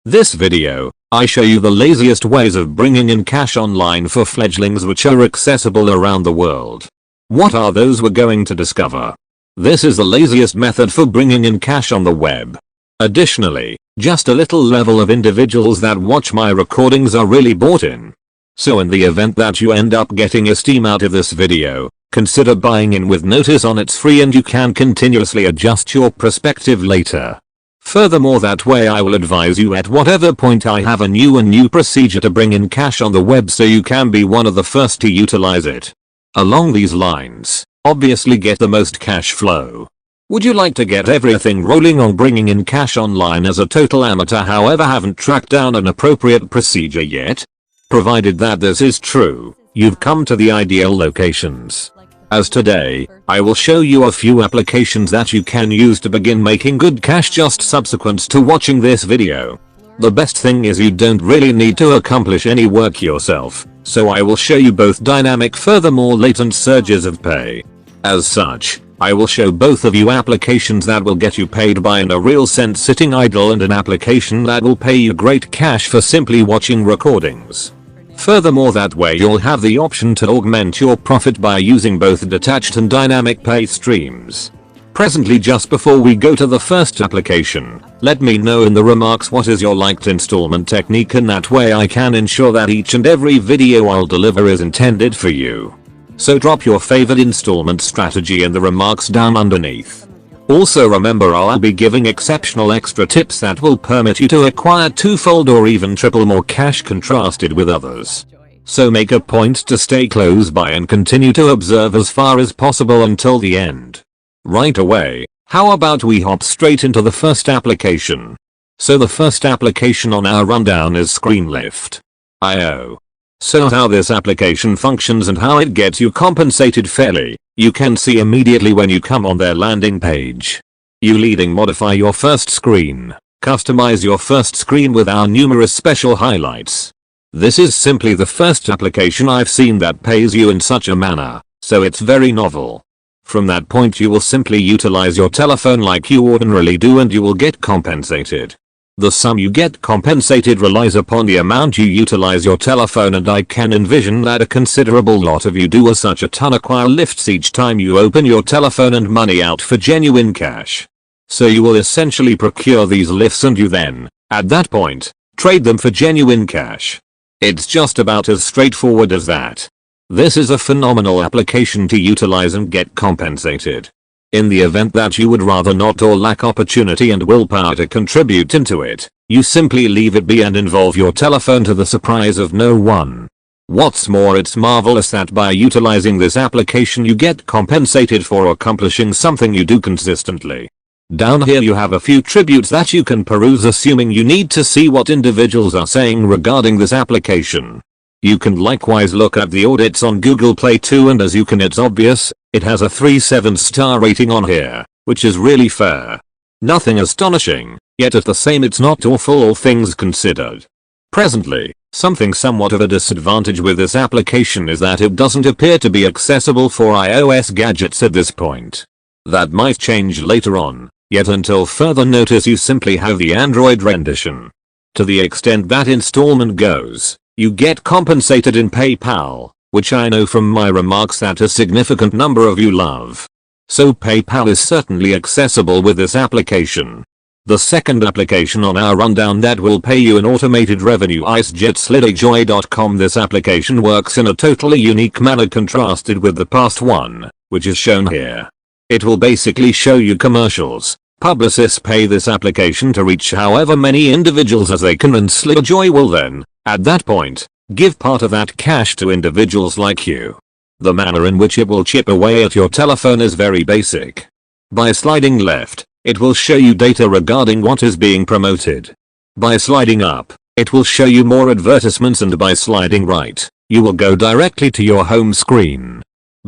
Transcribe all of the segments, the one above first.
This video, I show you the laziest ways of bringing in cash online for fledglings which are accessible around the world. What are those we're going to discover? This is the laziest method for bringing in cash on the web. Additionally, just a little level of individuals that watch my recordings are really bought in. So in the event that you end up getting a steam out of this video, consider buying in with notice on it's free and you can continuously adjust your perspective later. Furthermore, that way I will advise you at whatever point I have a new procedure to bring in cash on the web so you can be one of the first to utilize it. Along these lines, obviously get the most cash flow. Would you like to get everything rolling on bringing in cash online as a total amateur, however haven't tracked down an appropriate procedure yet? Provided that this is true, you've come to the ideal locations. As today, I will show you a few applications that you can use to begin making good cash just subsequent to watching this video. The best thing is you don't really need to accomplish any work yourself, so I will show you both dynamic furthermore latent surges of pay. As such, I will show both of you applications that will get you paid by in a real sense sitting idle and an application that will pay you great cash for simply watching recordings. Furthermore, that way you'll have the option to augment your profit by using both detached and dynamic pay streams. Presently, just before we go to the first application, let me know in the remarks what is your liked installment technique, and that way I can ensure that each and every video I'll deliver is intended for you. So drop your favorite installment strategy in the remarks down underneath. Also remember, I'll be giving exceptional extra tips that will permit you to acquire twofold or even triple more cash contrasted with others. So make a point to stay close by and continue to observe as far as possible until the end. Right away, how about we hop straight into the first application? So the first application on our rundown is ScreenLift.io. So how this application functions and how it gets you compensated fairly, you can see immediately when you come on their landing page. You leading modify your first screen, customize your first screen with our numerous special highlights. This is simply the first application I've seen that pays you in such a manner, so it's very novel. From that point you will simply utilize your telephone like you ordinarily do and you will get compensated. The sum you get compensated relies upon the amount you utilize your telephone, and I can envision that a considerable lot of you do such a ton acquire lifts each time you open your telephone and money out for genuine cash. So you will essentially procure these lifts and you then, at that point, trade them for genuine cash. It's just about as straightforward as that. This is a phenomenal application to utilize and get compensated. In the event that you would rather not or lack opportunity and willpower to contribute into it, you simply leave it be and involve your telephone to the surprise of no one. What's more, it's marvelous that by utilizing this application you get compensated for accomplishing something you do consistently. Down here you have a few tributes that you can peruse, assuming you need to see what individuals are saying regarding this application. You can likewise look at the audits on Google Play too, and as you can, it's obvious, it has a 3.7-star rating on here, which is really fair. Nothing astonishing, yet at the same it's not awful all things considered. Presently, something somewhat of a disadvantage with this application is that it doesn't appear to be accessible for iOS gadgets at this point. That might change later on, yet until further notice you simply have the Android rendition. To the extent that installment goes, you get compensated in PayPal, which I know from my remarks that a significant number of you love. So PayPal is certainly accessible with this application. The second application on our rundown that will pay you an automated revenue is JetSlidaJoy.com. This application works in a totally unique manner contrasted with the past one, which is shown here. It will basically show you commercials. Publicists pay this application to reach however many individuals as they can, and SlidaJoy will then, at that point, give part of that cash to individuals like you. The manner in which it will chip away at your telephone is very basic. By sliding left, it will show you data regarding what is being promoted. By sliding up, it will show you more advertisements, and by sliding right, you will go directly to your home screen.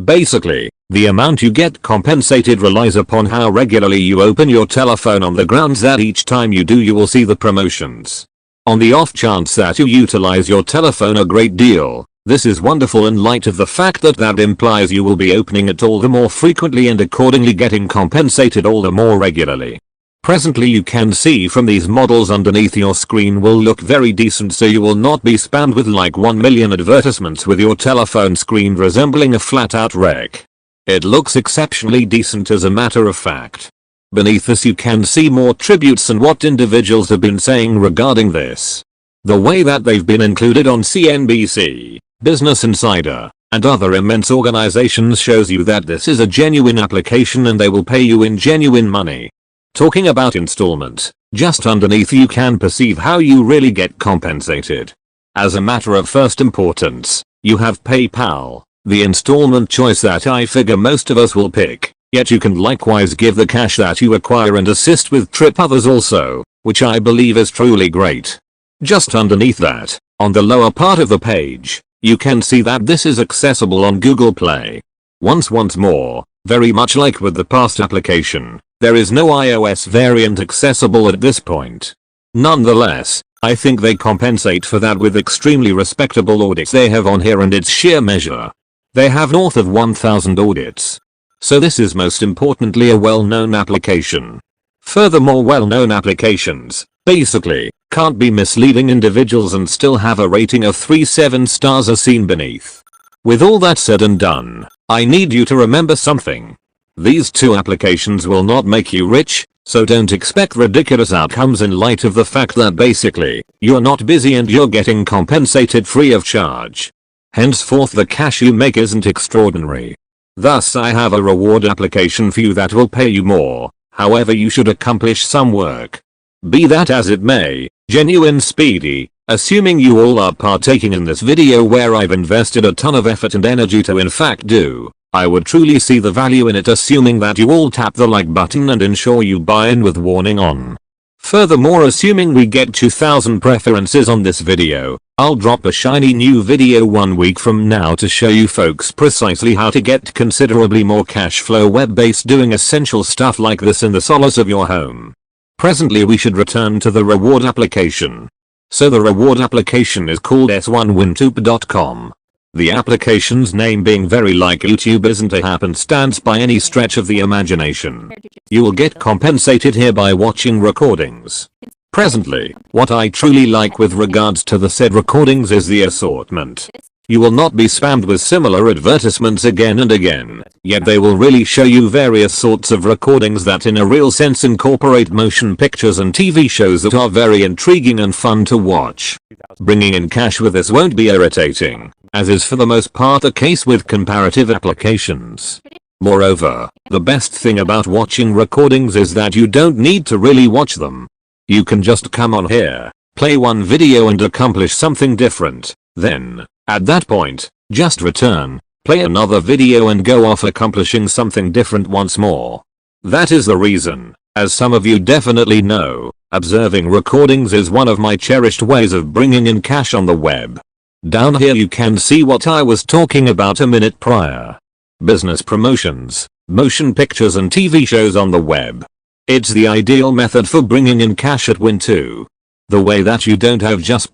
Basically, the amount you get compensated relies upon how regularly you open your telephone, on the grounds that each time you do you will see the promotions. On the off chance that you utilize your telephone a great deal, this is wonderful in light of the fact that implies you will be opening it all the more frequently and accordingly getting compensated all the more regularly. Presently you can see from these models underneath your screen will look very decent, so you will not be spammed with like 1 million advertisements with your telephone screen resembling a flat out wreck. It looks exceptionally decent as a matter of fact. Beneath this you can see more tributes and what individuals have been saying regarding this. The way that they've been included on CNBC, Business Insider, and other immense organizations shows you that this is a genuine application and they will pay you in genuine money. Talking about installment, just underneath you can perceive how you really get compensated. As a matter of first importance, you have PayPal, the installment choice that I figure most of us will pick, yet you can likewise give the cash that you acquire and assist with trip others also, which I believe is truly great. Just underneath that, on the lower part of the page, you can see that this is accessible on Google Play. Once more, very much like with the past application, there is no iOS variant accessible at this point. Nonetheless, I think they compensate for that with extremely respectable audits they have on here, and its sheer measure. They have north of 1000 audits. So this is most importantly a well-known application. Furthermore, well-known applications, basically, can't be misleading individuals and still have a rating of 3.7 stars as seen beneath. With all that said and done, I need you to remember something. These two applications will not make you rich, so don't expect ridiculous outcomes in light of the fact that basically, you're not busy and you're getting compensated free of charge. Henceforth the cash you make isn't extraordinary. Thus I have a reward application for you that will pay you more, however you should accomplish some work. Be that as it may, genuine speedy, assuming you all are partaking in this video where I've invested a ton of effort and energy to in fact do, I would truly see the value in it, assuming that you all tap the like button and ensure you buy in with warning on. Furthermore, assuming we get 2000 preferences on this video, I'll drop a shiny new video 1 week from now to show you folks precisely how to get considerably more cash flow web-based doing essential stuff like this in the solace of your home. Presently we should return to the reward application. So the reward application is called s1wintube.com. The application's name being very like YouTube isn't a happenstance by any stretch of the imagination. You will get compensated here by watching recordings. Presently, what I truly like with regards to the said recordings is the assortment. You will not be spammed with similar advertisements again and again, yet they will really show you various sorts of recordings that in a real sense incorporate motion pictures and TV shows that are very intriguing and fun to watch. Bringing in cash with this won't be irritating, as is for the most part the case with comparative applications. Moreover, the best thing about watching recordings is that you don't need to really watch them. You can just come on here, play one video and accomplish something different, then, at that point, just return, play another video and go off accomplishing something different once more. That is the reason, as some of you definitely know, observing recordings is one of my cherished ways of bringing in cash on the web. Down here you can see what I was talking about a minute prior. Business promotions, motion pictures and TV shows on the web. It's the ideal method for bringing in cash at Win2. The way that you don't have just